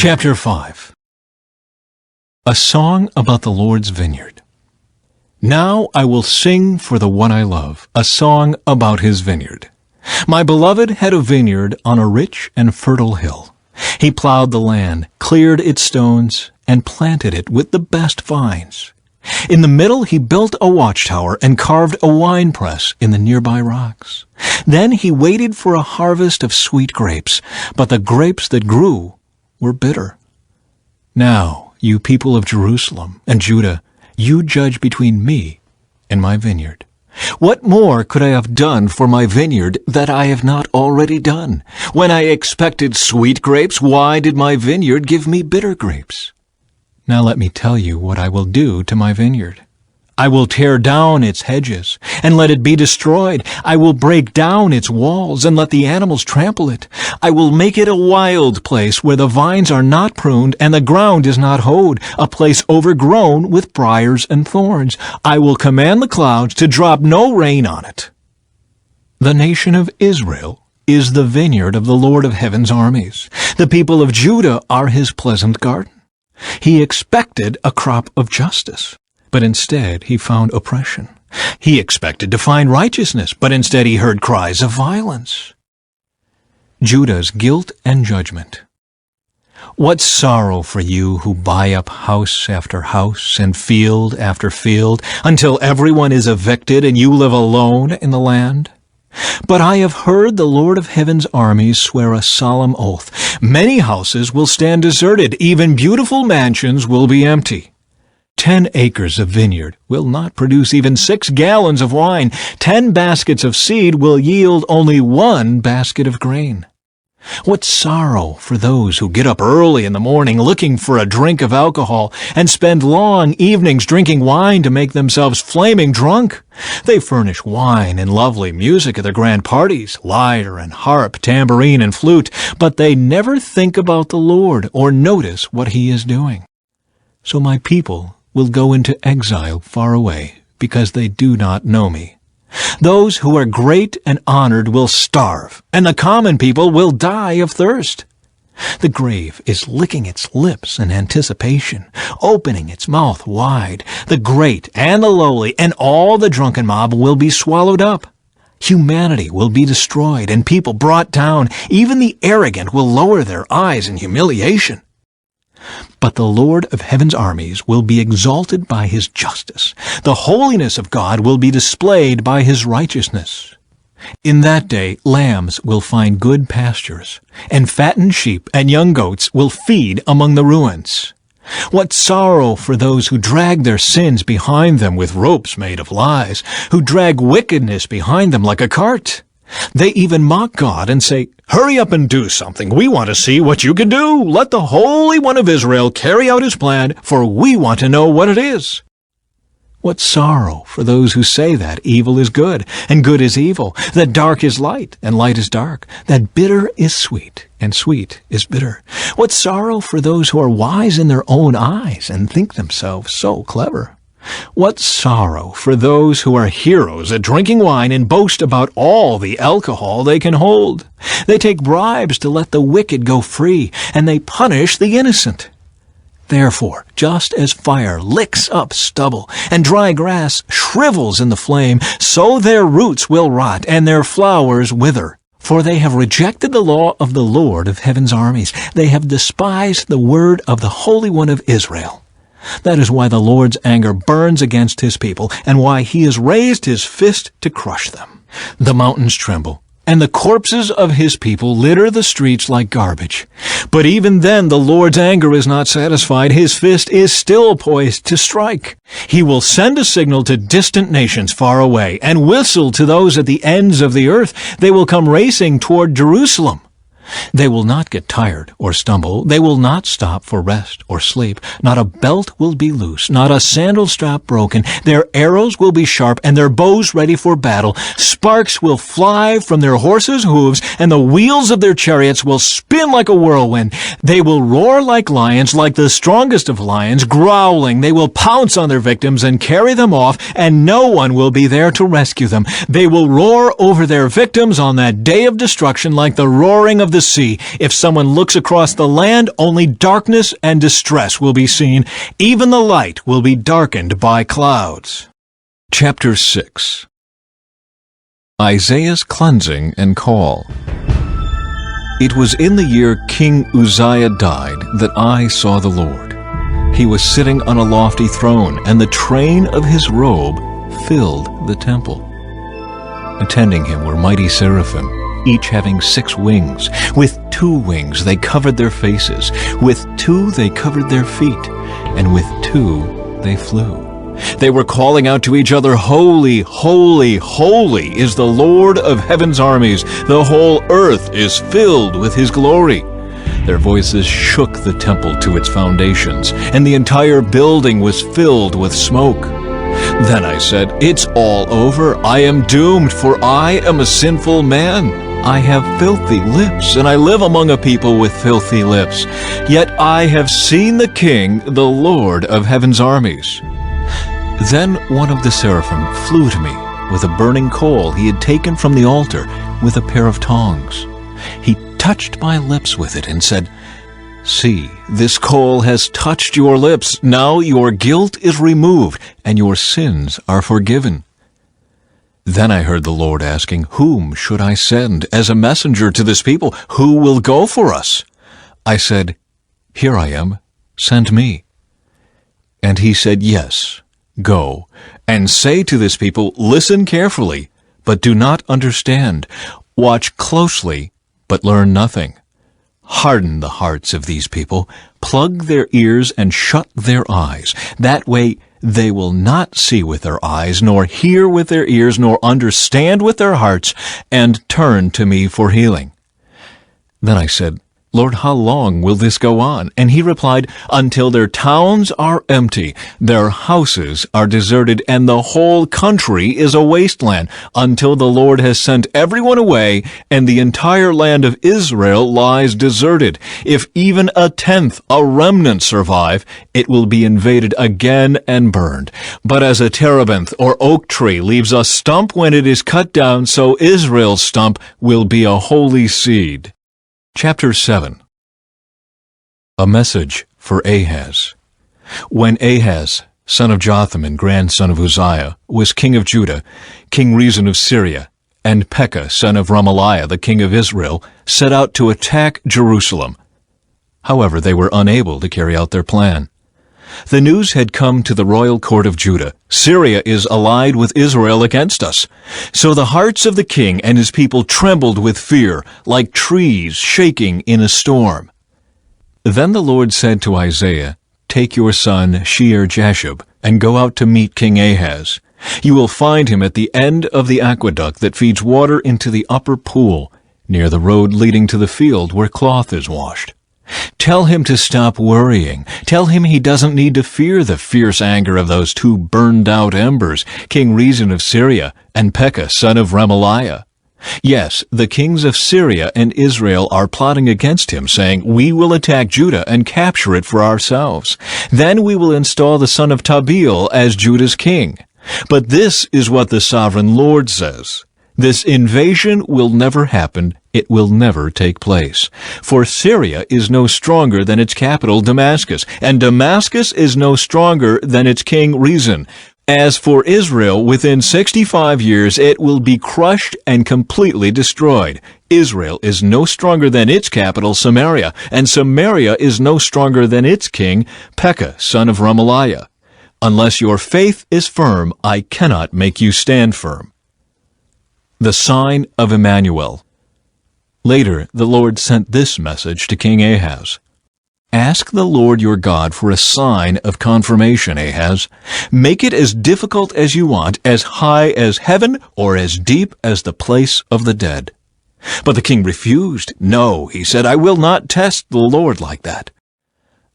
Chapter 5. A Song about the Lord's Vineyard. Now I will sing for the one I love, a song about his vineyard. My beloved had a vineyard on a rich and fertile hill. He plowed the land, cleared its stones, and planted it with the best vines. In the middle he built a watchtower and carved a winepress in the nearby rocks. Then he waited for a harvest of sweet grapes, but the grapes that grew were bitter. Now, you people of Jerusalem and Judah, you judge between me and my vineyard. What more could I have done for my vineyard that I have not already done? When I expected sweet grapes, why did my vineyard give me bitter grapes? Now let me tell you what I will do to my vineyard. I will tear down its hedges, and let it be destroyed. I will break down its walls, and let the animals trample it. I will make it a wild place where the vines are not pruned, and the ground is not hoed, a place overgrown with briars and thorns. I will command the clouds to drop no rain on it. The nation of Israel is the vineyard of the Lord of heaven's armies. The people of Judah are his pleasant garden. He expected a crop of justice, but instead he found oppression. He expected to find righteousness, but instead he heard cries of violence. Judah's guilt and judgment. What sorrow for you who buy up house after house and field after field, until everyone is evicted and you live alone in the land? But I have heard the Lord of heaven's armies swear a solemn oath. Many houses will stand deserted, even beautiful mansions will be empty. 10 acres of vineyard will not produce even 6 gallons of wine. 10 baskets of seed will yield only 1 basket of grain. What sorrow for those who get up early in the morning looking for a drink of alcohol and spend long evenings drinking wine to make themselves flaming drunk. They furnish wine and lovely music at their grand parties, lyre and harp, tambourine and flute, but they never think about the Lord or notice what he is doing. So my people will go into exile far away, because they do not know me. Those who are great and honored will starve, and the common people will die of thirst. The grave is licking its lips in anticipation, opening its mouth wide. The great and the lowly and all the drunken mob will be swallowed up. Humanity will be destroyed and people brought down. Even the arrogant will lower their eyes in humiliation. But the Lord of heaven's armies will be exalted by his justice. The holiness of God will be displayed by his righteousness. In that day lambs will find good pastures, and fattened sheep and young goats will feed among the ruins. What sorrow for those who drag their sins behind them with ropes made of lies, who drag wickedness behind them like a cart. They even mock God and say, "Hurry up and do something. We want to see what you can do. Let the Holy One of Israel carry out his plan, for we want to know what it is." What sorrow for those who say that evil is good and good is evil, that dark is light and light is dark, that bitter is sweet and sweet is bitter. What sorrow for those who are wise in their own eyes and think themselves so clever. What sorrow for those who are heroes at drinking wine and boast about all the alcohol they can hold. They take bribes to let the wicked go free, and they punish the innocent. Therefore, just as fire licks up stubble, and dry grass shrivels in the flame, so their roots will rot, and their flowers wither. For they have rejected the law of the Lord of heaven's armies. They have despised the word of the Holy One of Israel. That is why the Lord's anger burns against his people, and why he has raised his fist to crush them. The mountains tremble, and the corpses of his people litter the streets like garbage. But even then the Lord's anger is not satisfied. His fist is still poised to strike. He will send a signal to distant nations far away, and whistle to those at the ends of the earth. They will come racing toward Jerusalem. They will not get tired or stumble. They will not stop for rest or sleep. Not a belt will be loose, not a sandal strap broken. Their arrows will be sharp, and their bows ready for battle. Sparks will fly from their horses' hooves, and the wheels of their chariots will spin like a whirlwind. They will roar like lions, like the strongest of lions, growling. They will pounce on their victims and carry them off, and no one will be there to rescue them. They will roar over their victims on that day of destruction like the roaring of the sea. If someone looks across the land, only darkness and distress will be seen. Even the light will be darkened by clouds. Chapter 6. Isaiah's cleansing and call. It was in the year King Uzziah died that I saw the Lord. He was sitting on a lofty throne, and the train of his robe filled the temple. Attending him were mighty seraphim, each having 6 wings. With 2 wings they covered their faces, with 2 they covered their feet, and with 2 they flew. They were calling out to each other, "Holy, holy, holy is the Lord of heaven's armies. The whole earth is filled with his glory." Their voices shook the temple to its foundations, and the entire building was filled with smoke. Then I said, "It's all over. I am doomed, for I am a sinful man. I have filthy lips, and I live among a people with filthy lips. Yet I have seen the King, the Lord of heaven's armies." Then one of the seraphim flew to me with a burning coal he had taken from the altar with a pair of tongs. He touched my lips with it and said, "See, this coal has touched your lips. Now your guilt is removed, and your sins are forgiven." Then I heard the Lord asking, "Whom should I send as a messenger to this people? Who will go for us?" I said, "Here I am. Send me." And he said, "Yes. Go, and say to this people, listen carefully, but do not understand. Watch closely, but learn nothing. Harden the hearts of these people, plug their ears and shut their eyes. That way they will not see with their eyes, nor hear with their ears, nor understand with their hearts, and turn to me for healing." Then I said, "Lord, how long will this go on?" And he replied, "Until their towns are empty, their houses are deserted, and the whole country is a wasteland, until the Lord has sent everyone away, and the entire land of Israel lies deserted. If even 1/10, a remnant, survive, it will be invaded again and burned. But as a terebinth or oak tree leaves a stump when it is cut down, so Israel's stump will be a holy seed." Chapter 7. A message for Ahaz. When Ahaz, son of Jotham and grandson of Uzziah, was king of Judah, King Rezin of Syria, and Pekah, son of Remaliah, the king of Israel, set out to attack Jerusalem. However, they were unable to carry out their plan. The news had come to the royal court of Judah, "Syria is allied with Israel against us." So the hearts of the king and his people trembled with fear, like trees shaking in a storm. Then the Lord said to Isaiah, "Take your son Shear-Jashub, and go out to meet King Ahaz. You will find him at the end of the aqueduct that feeds water into the upper pool, near the road leading to the field where cloth is washed. Tell him to stop worrying. Tell him he doesn't need to fear the fierce anger of those 2 burned-out embers, King Rezin of Syria and Pekah, son of Remaliah. Yes, the kings of Syria and Israel are plotting against him, saying, 'We will attack Judah and capture it for ourselves. Then we will install the son of Tabeel as Judah's king.' But this is what the sovereign Lord says. This invasion will never happen. It will never take place. For Syria is no stronger than its capital, Damascus, and Damascus is no stronger than its king, Rezin. As for Israel, within 65 years it will be crushed and completely destroyed. Israel is no stronger than its capital, Samaria, and Samaria is no stronger than its king, Pekah, son of Remaliah. Unless your faith is firm, I cannot make you stand firm." The sign of Emmanuel. Later, the Lord sent this message to King Ahaz. "Ask the Lord your God for a sign of confirmation, Ahaz. Make it as difficult as you want, as high as heaven or as deep as the place of the dead." But the king refused. "No," he said, "I will not test the Lord like that."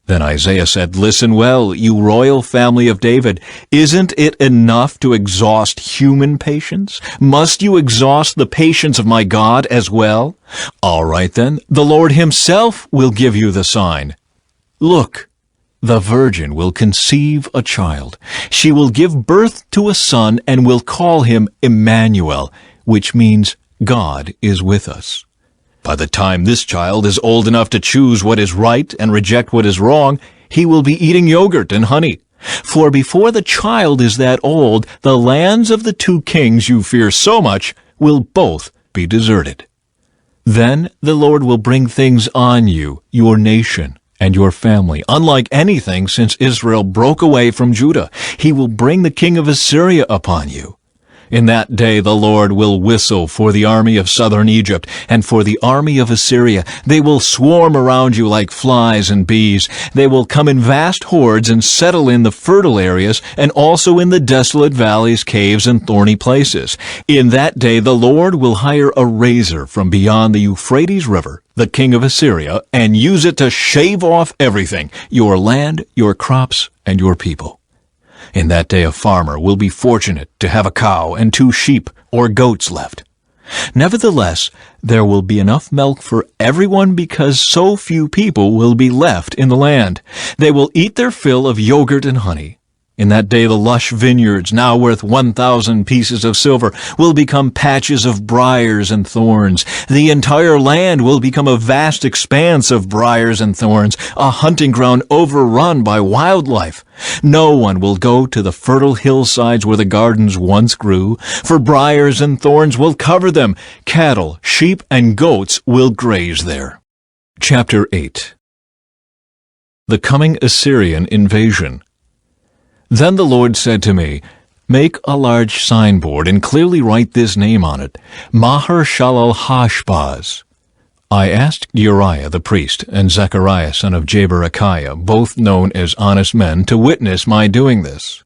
Then Isaiah said, "Listen well, you royal family of David. Isn't it enough to exhaust human patience? Must you exhaust the patience of my God as well? All right then, the Lord himself will give you the sign. Look, the virgin will conceive a child. She will give birth to a son and will call him Emmanuel, which means God is with us." By the time this child is old enough to choose what is right and reject what is wrong, he will be eating yogurt and honey. For before the child is that old, the lands of the two kings you fear so much will both be deserted. Then the Lord will bring things on you, your nation, and your family, unlike anything since Israel broke away from Judah. He will bring the king of Assyria upon you. In that day the Lord will whistle for the army of southern Egypt and for the army of Assyria. They will swarm around you like flies and bees. They will come in vast hordes and settle in the fertile areas and also in the desolate valleys, caves, and thorny places. In that day the Lord will hire a razor from beyond the Euphrates River, the king of Assyria, and use it to shave off everything, your land, your crops, and your people. In that day a farmer will be fortunate to have a cow and 2 sheep or goats left. Nevertheless, there will be enough milk for everyone because so few people will be left in the land. They will eat their fill of yogurt and honey. In that day the lush vineyards, now worth 1,000 pieces of silver, will become patches of briars and thorns. The entire land will become a vast expanse of briars and thorns, a hunting ground overrun by wildlife. No one will go to the fertile hillsides where the gardens once grew, for briars and thorns will cover them. Cattle, sheep, and goats will graze there. Chapter 8. The Coming Assyrian Invasion. Then the Lord said to me, Make a large signboard and clearly write this name on it, Maher-shalal-hash-baz. I asked Uriah the priest and Zechariah son of Jeberechiah, both known as honest men, to witness my doing this.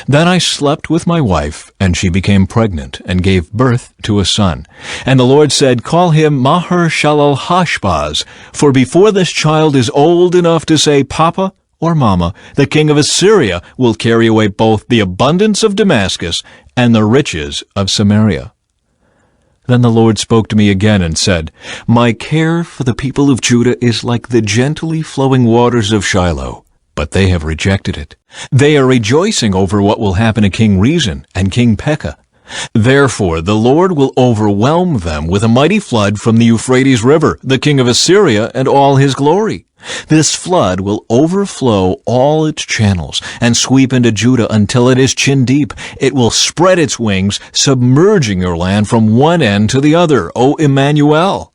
Then I slept with my wife, and she became pregnant and gave birth to a son. And the Lord said, Call him Maher-shalal-hash-baz, for before this child is old enough to say Papa or Mama, the king of Assyria will carry away both the abundance of Damascus and the riches of Samaria. Then the Lord spoke to me again and said, My care for the people of Judah is like the gently flowing waters of Shiloh, but they have rejected it. They are rejoicing over what will happen to King Rezin and King Pekah. Therefore the Lord will overwhelm them with a mighty flood from the Euphrates River, the king of Assyria, and all his glory. This flood will overflow all its channels and sweep into Judah until it is chin-deep. It will spread its wings, submerging your land from one end to the other, O Emmanuel.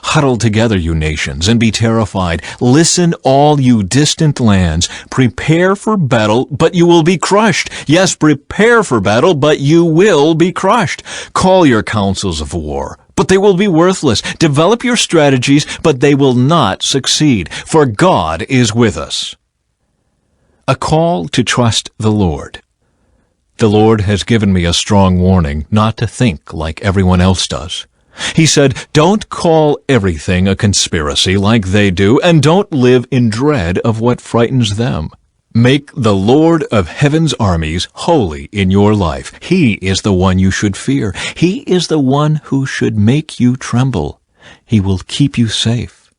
Huddle together, you nations, and be terrified. Listen, all you distant lands. Prepare for battle, but you will be crushed. Yes, prepare for battle, but you will be crushed. Call your councils of war, but they will be worthless. Develop your strategies, but they will not succeed, for God is with us. A call to trust the Lord. The Lord has given me a strong warning not to think like everyone else does. He said, Don't call everything a conspiracy like they do, and don't live in dread of what frightens them. Make the Lord of heaven's armies holy in your life. He is the one you should fear. He is the one who should make you tremble. He will keep you safe.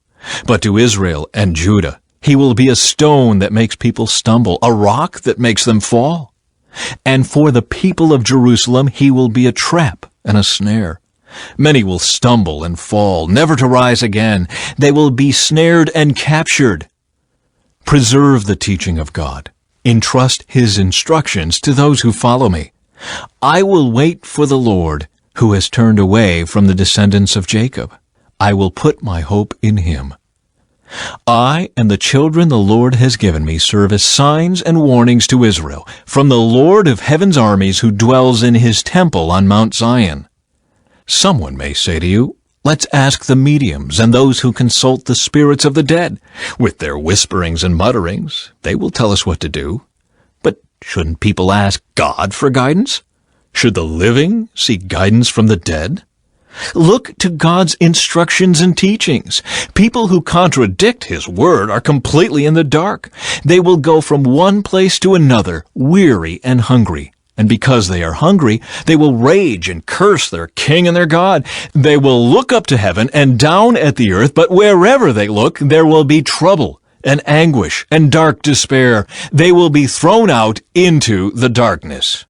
But to Israel and Judah, he will be a stone that makes people stumble, a rock that makes them fall. And for the people of Jerusalem, he will be a trap and a snare. Many will stumble and fall, never to rise again. They will be snared and captured. Preserve the teaching of God. Entrust his instructions to those who follow me. I will wait for the Lord, who has turned away from the descendants of Jacob. I will put my hope in him. I and the children the Lord has given me serve as signs and warnings to Israel, from the Lord of heaven's armies who dwells in his temple on Mount Zion. Someone may say to you, Let's ask the mediums and those who consult the spirits of the dead. With their whisperings and mutterings, they will tell us what to do. But shouldn't people ask God for guidance? Should the living seek guidance from the dead? Look to God's instructions and teachings. People who contradict his word are completely in the dark. They will go from one place to another, weary and hungry. And because they are hungry, they will rage and curse their king and their God. They will look up to heaven and down at the earth, but wherever they look, there will be trouble and anguish and dark despair. They will be thrown out into the darkness.